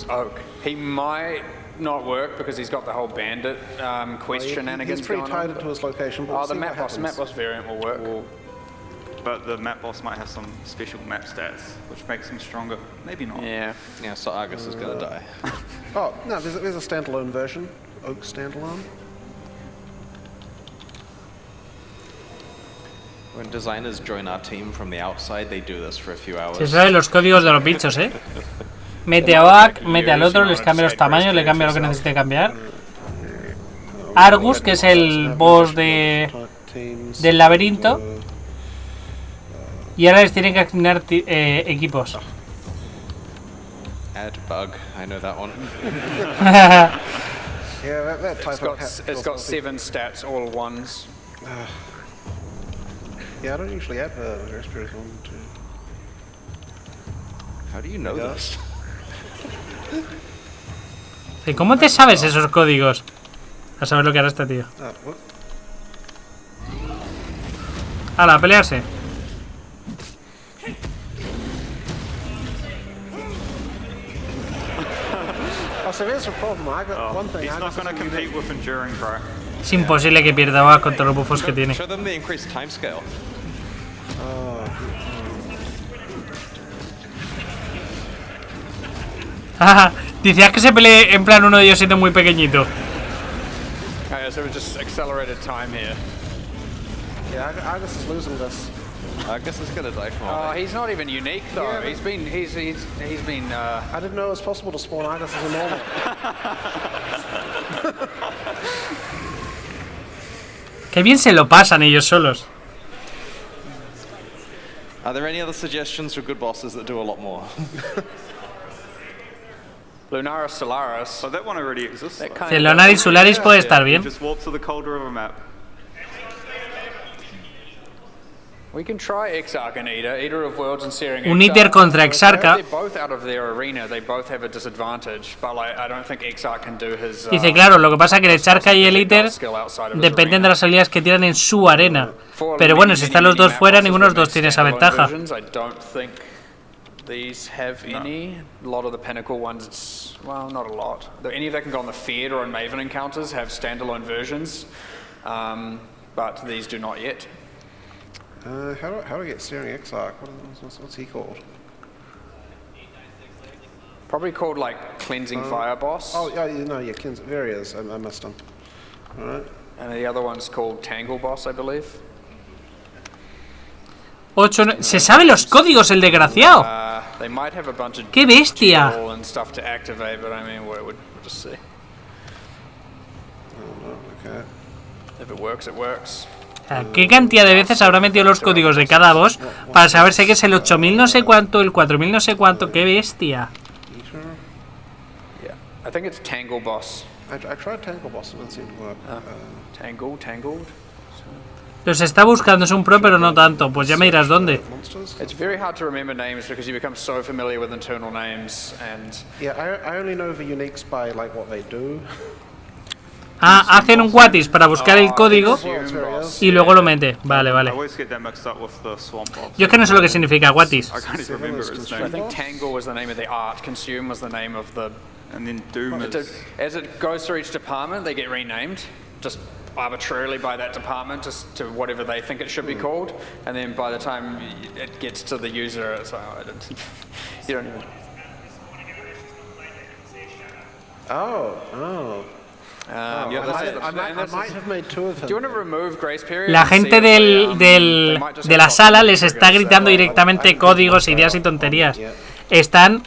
Oak. He might not work because he's got the whole bandit quest shenanigans He's pretty going tied on. into his location, but Oh, we'll the see map what boss happens. variant will work. But the map boss might have some special map stats, which makes him stronger. Maybe not. Yeah. Yeah, so Argus is going to die. Oh, no, there's a standalone version. Oak standalone. When designers join our team from the outside, they do this for a few hours. Se sabe los códigos de los bichos, ¿eh? Mete a Oak, mete al otro, les cambia los tamaños, le cambia lo que necesite cambiar. Argus, que es el boss del laberinto. Y ahora les tienen que asignar equipos. Add bug, I know that one. Yeah, that type of It's got 7 stats, all ones. Yeah, I don't usually add the respirator one to. How do you know this? ¿Cómo te sabes esos códigos? A saber lo que hará este tío. ¡Hala, a pelearse! Es imposible que pierda más con todos los buffos que tiene. Decías que se pelee en plan uno de ellos siendo muy pequeñito. So we just accelerated time here. Yeah, Agus is losing this. Agus is gonna die from all he's not even unique though. Yeah, he's been. I didn't know it was possible to spawn Agus as a normal. Qué bien se lo pasan ellos solos. Are there any other suggestions for good bosses that do a lot more? Lunaris Solaris. So that one already exists. Lunaris Solaris puede estar bien. Just warp to the cold river map. We can try Exarch and Eater of Worlds and Searing. Un Eater contra Exarca. They're both out of their arena. They both have a disadvantage, but like, I don't think Exarch can do his. Dice, claro, lo que pasa es que el Exarca y el Eater dependen de las habilidades que tiran en su arena. Pero bueno, si están los dos fuera, ninguno de los dos tiene esa ventaja. These have any. A lot of the pinnacle ones, well, not a lot. Any that can go on the Feared or in Maven encounters have standalone versions, but these do not yet. How do I get Searing Exarch? What's he called? Probably called like Cleansing Fire Boss. Oh, yeah, no, yeah, Cleansing. There he is. I missed him. All right. And the other one's called Tangle Boss, I believe. 8, se sabe los códigos, el desgraciado. ¡Qué bestia! ¿Qué cantidad de veces habrá metido los códigos de cada boss para saberse que es el 8000 no sé cuánto, el 4000 no sé cuánto? ¡Qué bestia! I think it's Tangle Boss. I tried Tangle Boss and it didn't work. Tangled. Los está buscando, es un pro, pero no tanto. Pues ya me dirás dónde. It's very hard to remember names because you become so familiar with internal names and. Yeah, I only know the uniques by like what they do. Hacen un Whatis para buscar el código y luego lo mete. Vale, vale. Yo es que no sé lo que significa Whatis. I think Tangle was the name of the art, Consume was the name of the. And then Doom is. As it goes through each department, they get renamed. Just arbitrarily by that department just to whatever they think it should be called, and then by the time it gets to the user, it's like, you don't even. La gente de la sala les está gritando directamente códigos, ideas y tonterías. Están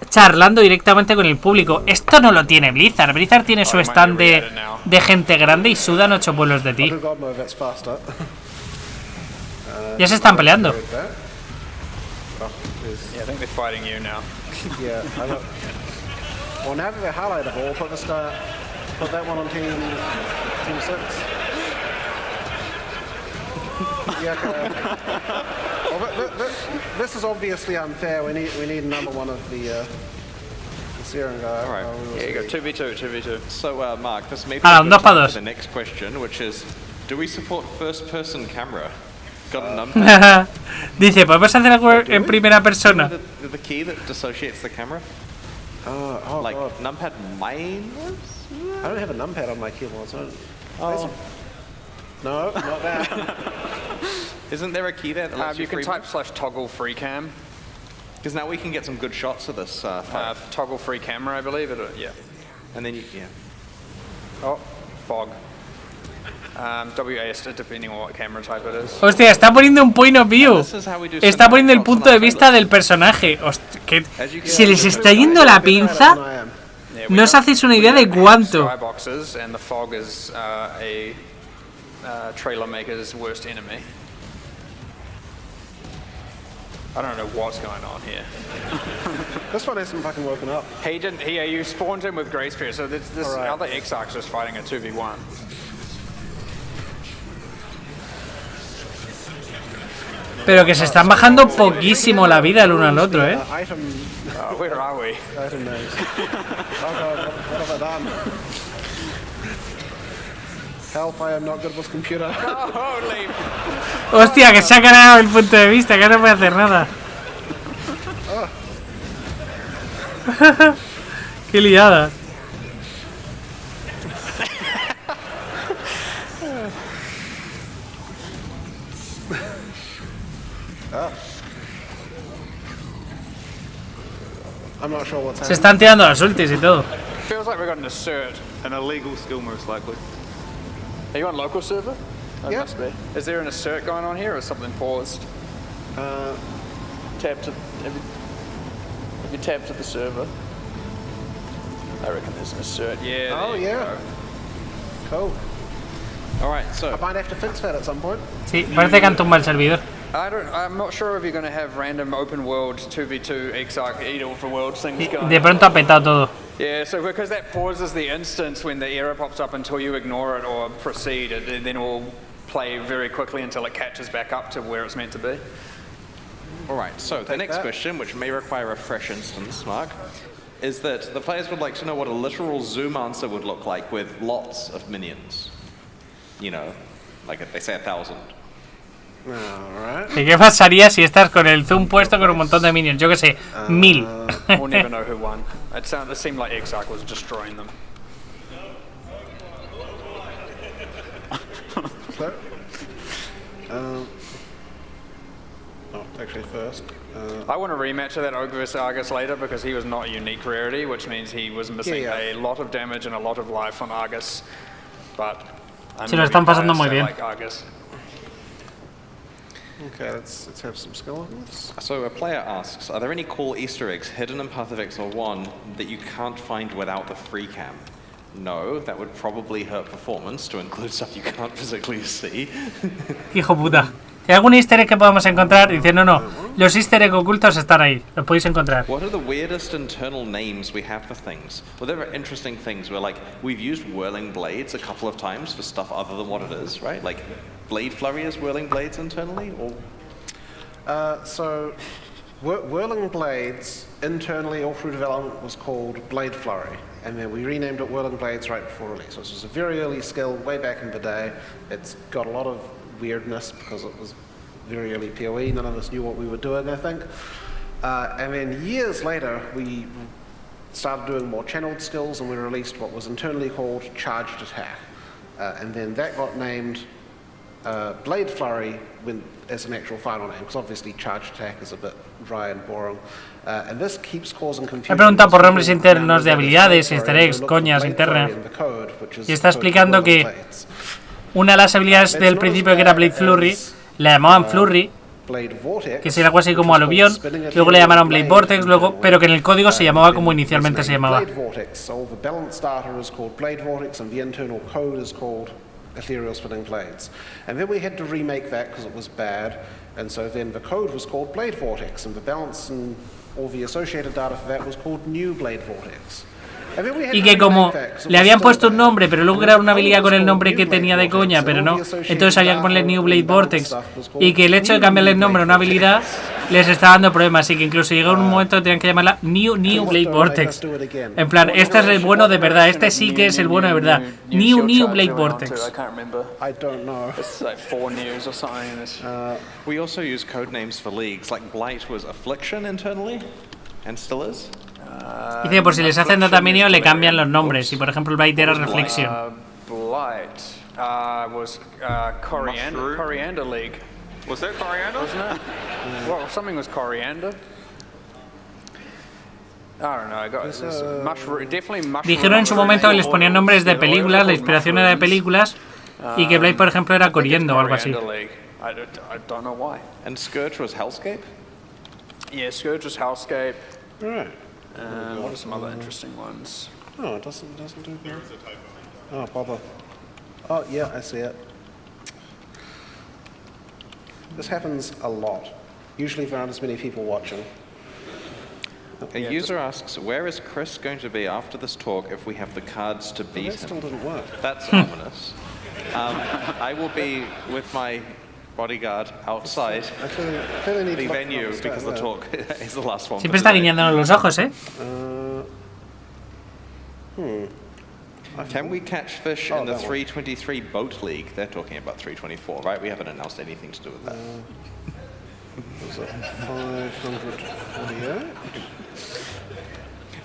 charlando directamente con el público. Esto no lo tiene Blizzard. Blizzard tiene su stand de gente grande y sudan 8 pueblos de ti. Ya se están peleando. This is obviously unfair. We need another one of the Searing guy. All right. Yeah, you go 2v2. So, Mark, this may be the next question, which is, do we support first-person camera? Got a numpad? Dice, ¿podemos hacer algo en primera persona? The key that dissociates the camera? Like God. Numpad main? I don't have a numpad on my keyboard. So no, not that. Isn't there a key there that lets you can type /toggle free cam? Because now we can get some good shots of this. Toggle free camera, I believe. Yeah. And then Oh, fog. WAS, depending on what camera type it is. Hostia, está poniendo un point of view. Está poniendo el punto de vista del personaje. Hostia, que se les está yendo la pinza. No os hacéis una idea de cuánto. Skyboxes, and the fog is a trailer maker's worst enemy. I don't know what's going on here. This one hasn't fucking woken up. He didn't. You spawned him with Grace Period, so this other Exarch is just fighting a 2v1. Pero que se están bajando poquísimo la vida el uno al otro, ¿eh? Where are we? Item names. Oh God, what have I done? Help, I am not good with computer. Holy. Hostia, que se ha ganado el punto de vista, que no puede hacer nada. Qué liada. I'm not sure what's Se happening. están tirando las ultis y todo. Feels like we got an assert. An illegal skill, most likely. Are you on local server? That Yep. must be. Is there an assert going on here or is something paused? Tab to if you tab to the server, I reckon there's an assert. Yeah. Oh, there you yeah. go. Cool. All right, I so might have to fix that at some point. Sí, parece que han tumbado el servidor. I'm not sure if you're going to have random open world 2v2 Exile eat all for worlds things going De pronto ha petado todo. Yeah, so because that pauses the instance when the error pops up until you ignore it or proceed, and then it will play very quickly until it catches back up to where it's meant to be. all right, so the next that. question, which may require a fresh instance, Mark, is that the players would like to know what a literal zoom answer would look like with lots of minions. You know, like if they say 1,000. Alright. ¿Y qué pasaría si estás con el zoom puesto con un montón de minions? Yo que sé, 1000. We'll never know who won. It seemed like Exile was destroying them. So, actually first. I want a rematch of that Ogre vs Argus later because he was not a unique rarity, which means he was missing Yeah. a lot of damage and a lot of life on Argus. But I'm Se lo gonna están be pasando biased, muy I bien. like Argus. Okay, let's have some skill on this. So a player asks, are there any cool Easter eggs hidden in Path of Exile 1 that you can't find without the free cam? No, that would probably hurt performance to include stuff you can't physically see. Hijo puta. Si hay algún easter egg que podamos encontrar, dice no, los easter egg ocultos están ahí, los podéis encontrar. What are the weirdest internal names we have for things? Well, there are interesting things where, like, we've used whirling blades a couple of times for stuff other than what it is, right? Like, blade flurry is whirling blades internally, or So, Whirling Blades, internally all through development, was called Blade Flurry. And then we renamed it Whirling Blades right before release. So this was a very early skill, way back in the day. It's got a lot of weirdness because it was very early PoE. None of us knew what we were doing, I think. And then years later, we started doing more channeled skills and we released what was internally called Charged Attack. And then that got named Blade Flurry as an actual final name, because obviously Charged Attack is a bit dry and boring. And this keeps causing confusion. Me pregunta por nombres internos de habilidades, easter eggs, coñas internas. Y está explicando que una de las habilidades del principio que era Blade Flurry, la llamaban Flurry, que es algo así como aluvión, luego le llamaron Blade Vortex, luego, pero que en el código se llamaba como inicialmente se llamaba. Blade Vortex, so the balance data is called Blade Vortex and the internal code is called Ethereal Spinning Blades. And then we had to remake that because it was bad, and so then the code was called Blade Vortex and the balance and all the associated data for that was called New Blade Vortex. Y que como le habían puesto un nombre, pero luego crearon una habilidad con el nombre que tenía de coña, pero no, entonces había que ponerle New Blade Vortex. Y que el hecho de cambiarle el nombre a una habilidad les estaba dando problemas, así que incluso llegó un momento que tenían que llamarla New Blade Vortex. En plan, este es el bueno de verdad, este sí que es el bueno de verdad. New Blade Vortex. I can't remember. I don't know. It's like 4 news or something. we also use code names for leagues. Like Blight was Affliction internally, and still is. Dice, por si les hacen dataminio le cambian los nombres. Y por ejemplo el Blight era Reflection. Blight was Coriander League. Was that coriander? Wasn't it? Well, something was coriander. I don't know. I got definitely mushroom. Dijeron en su momento que les ponían nombres de películas, la inspiración era de películas, y que Blight por ejemplo era Coriendo o algo así. I don't know why. And Scourge was Hellscape? Yeah, Scourge was Hellscape. Right. What are some other interesting ones? Oh, it doesn't do that. Oh, bother. Oh, yeah, I see it. This happens a lot. Usually there aren't as many people watching. A user asks, where is Cris going to be after this talk if we have the cards to beat That still him? didn't work. That's ominous. I will be with my bodyguard outside I clearly need the to look venue for because the there. talk is the last one. Siempre for está today. guiñándonos los ojos, ¿eh? Can we catch fish in the 323 boat league? They're talking about 324, right? We haven't announced anything to do with that. Was it 548?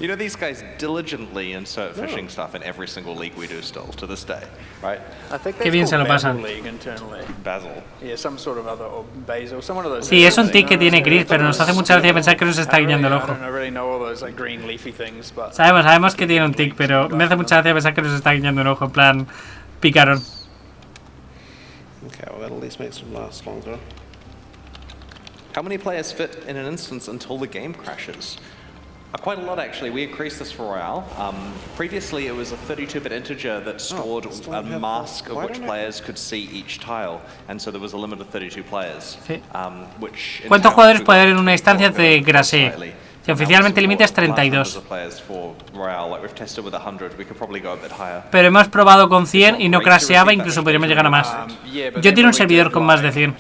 You know, these guys diligently insert fishing stuff in every single league we do still, to this day, right? I think Qué bien se lo pasan. League internally. Basil. Yeah, some sort of other, or basil, some one of those. Sí, es un tic que tiene Cris, pero nos hace mucha gracia pensar que nos está guiñando el ojo. I don't really know all those like green leafy things, but Sabemos que tiene un tic, pero me hace mucha gracia pensar que nos está guiñando un ojo, en plan picarón. Okay, well, that'll at least make some last longer. How many players fit in an instance until the game crashes? Quite a lot, actually. We increased this for Royale. Previously, it was a 32-bit integer that stored a mask of which players could see each tile, and so there was a limit of 32 players. Sí. Which ¿Cuántos jugadores puede haber en una instancia de Grasé? Si oficialmente el límite es 32. Pero hemos probado con 100 y no crasheaba, incluso podríamos llegar a más. Yo tengo un servidor con más de 100.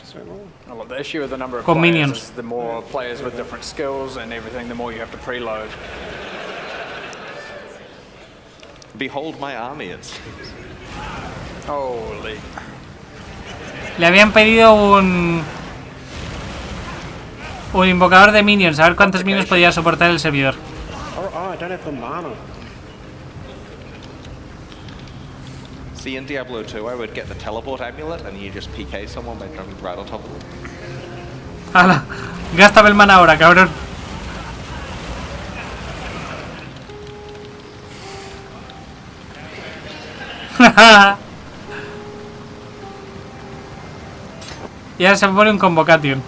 the issue with the number of con players minions. is the more players with different skills and everything, the more you have to preload. Behold my army, it's... Holy. Le habían pedido un invocador de minions, a ver cuántos minions podía soportar el servidor. Oh, I don't have the mana. See, in Diablo 2, I would get the teleport amulet and you just PK someone by jumping right on top of them. ¡Hala! Gástame el mana ahora, cabrón. Y ahora se pone un convocation.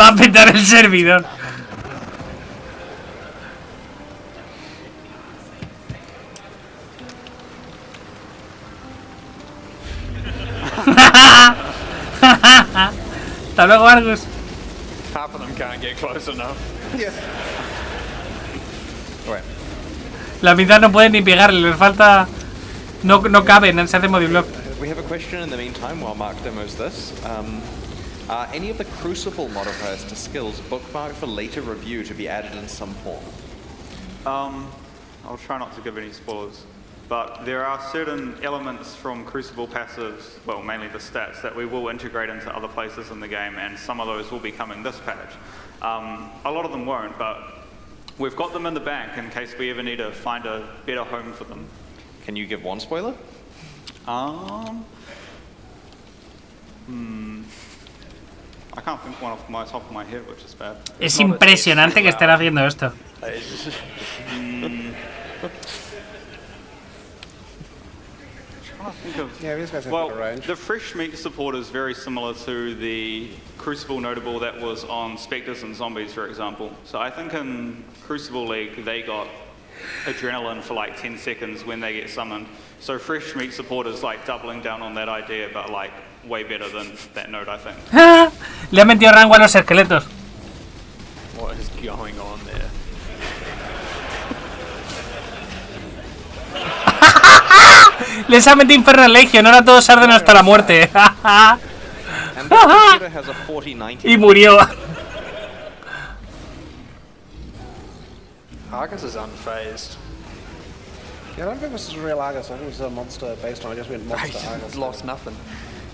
Va a petar el servidor. Hasta luego, Argus. Half of them can't get close enough. Right. La mitad no pueden ni pegarle, les falta... No caben, se hace modiblock. We have a question in the meantime while Mark demos this. Are any of the Crucible modifiers to skills bookmarked for later review to be added in some form? I'll try not to give any spoilers, but there are certain elements from Crucible passives, well, mainly the stats, that we will integrate into other places in the game, and some of those will be coming this patch. A lot of them won't, but we've got them in the bank in case we ever need to find a better home for them. Can you give one spoiler? I can't think one off my top of my head, which is bad. Es impresionante que estén haciendo esto. Yeah, these guys have Well, got a range. the fresh meat support is very similar to the Crucible notable that was on Spectres and Zombies, for example. So I think in Crucible League, they got adrenaline for like 10 seconds when they get summoned. So fresh meat support is like doubling down on that idea, but like way better than that note, I think. Le ha metido rango a los esqueletos. What is going on there? Les ha metido Infernal Legion, ahora todos arden hasta la muerte. And the computer has a 4090. Y murió. Argus is unfazed. Yeah, I don't think this is real Argus. I think this is a monster based on. I just went monster Argus. Lost nothing.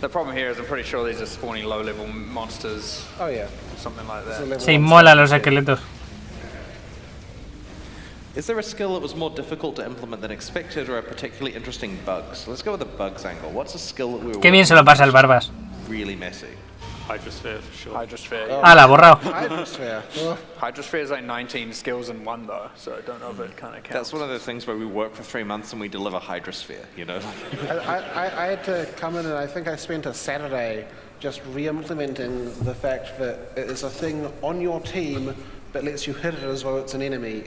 The problem here is I'm pretty sure these are spawning low-level monsters, Oh yeah. something like It's a that. level Se one inmola los stuff. esqueletos. Is there a skill that was more difficult to implement than expected or a particularly interesting bug? So let's go with the bugs angle. What's a skill that we were Qué bien se lo pasa el Barbas. really messy? Hydrosphere, for sure. Hydrosphere. Hala, borrado. Hydrosphere. Oh. Hydrosphere is like 19 skills in one though, so I don't know if it kind of counts. That's one of those things where we work for 3 months and we deliver Hydrosphere, you know? I had to come in and I think I spent a Saturday just re-implementing the fact that it is a thing on your team that lets you hit it as though it's an enemy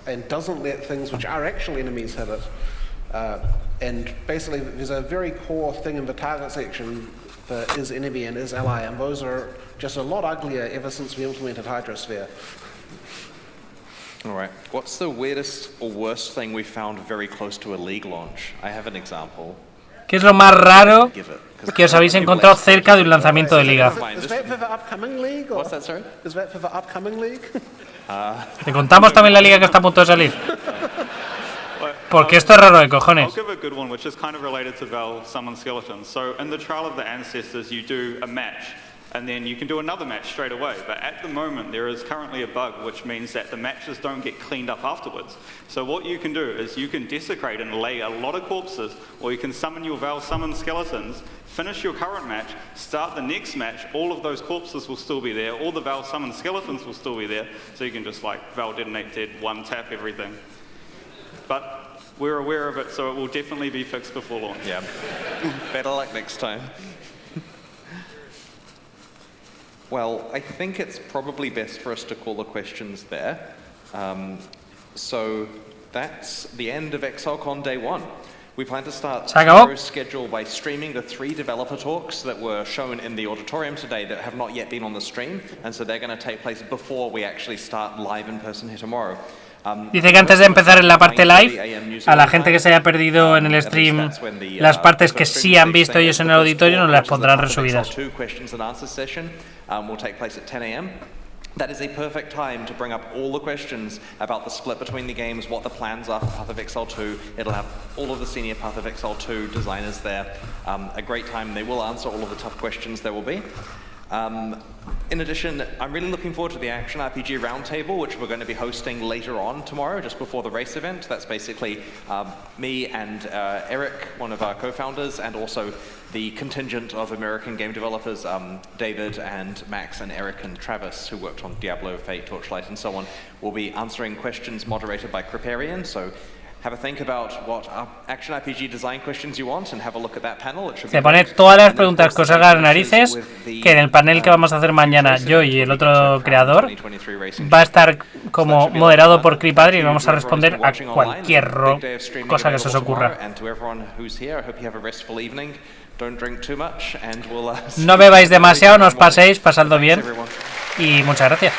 and doesn't let things which are actually enemies hit it. And basically there's a very core thing in the target section for is enemy and is ally, and those are just a lot uglier ever since we implemented Hydrosphere. All right. What's the weirdest or worst thing we found very close to a league launch? I have an example. ¿Qué es lo más raro Give it. que os habéis encontrado cerca de un lanzamiento de liga? Is that for the upcoming league? Or What's that, sorry? Is that for the upcoming league? ¿Te contamos también la liga que está a punto de salir? Porque esto es raro de cojones. I'll give a good one, which is kind of related to Val Summon Skeletons. So in the Trail of the Ancestors, you do a match, and then you can do another match straight away. But at the moment, there is currently a bug, which means that the matches don't get cleaned up afterwards. So what you can do is you can desecrate and lay a lot of corpses, or you can summon your Val Summon Skeletons, finish your current match, start the next match, all of those corpses will still be there, all the Val Summon Skeletons will still be there, so you can just like Val Detonate Dead, one tap everything. But we're aware of it, so it will definitely be fixed before launch. Yeah. Better luck next time. Well, I think it's probably best for us to call the questions there. So that's the end of Exilecon Day 1. We plan to start tomorrow's schedule by streaming the 3 developer talks that were shown in the auditorium today that have not yet been on the stream, and so they're going to take place before we actually start live in person here tomorrow. Dice que antes de empezar en la parte live, a la gente que se haya perdido en el stream las partes que sí han visto ellos en el auditorio nos las pondrán resubidas. That is a perfect time to bring up all the questions about the split between the games, what the plans are for Path of Exile 2. It'll have all of the senior Path of Exile 2 designers there. A great time. They will answer all of the tough questions there will be. In addition, I'm really looking forward to the Action RPG Roundtable, which we're going to be hosting later on tomorrow, just before the race event. That's basically me and Eric, one of our co-founders, and also the contingent of American game developers, David and Max and Eric and Travis, who worked on Diablo, Fate, Torchlight, and so on, will be answering questions moderated by Kriparian. So have a think about what action RPG design questions you want and have a look at that panel. Se pone todas las preguntas que os hagan narices, que en el panel que vamos a hacer mañana yo y el otro creador va a estar como moderado por Kriparian y vamos a responder a cualquier cosa que se os ocurra. No bebáis demasiado, no os paséis, pasadlo bien y muchas gracias.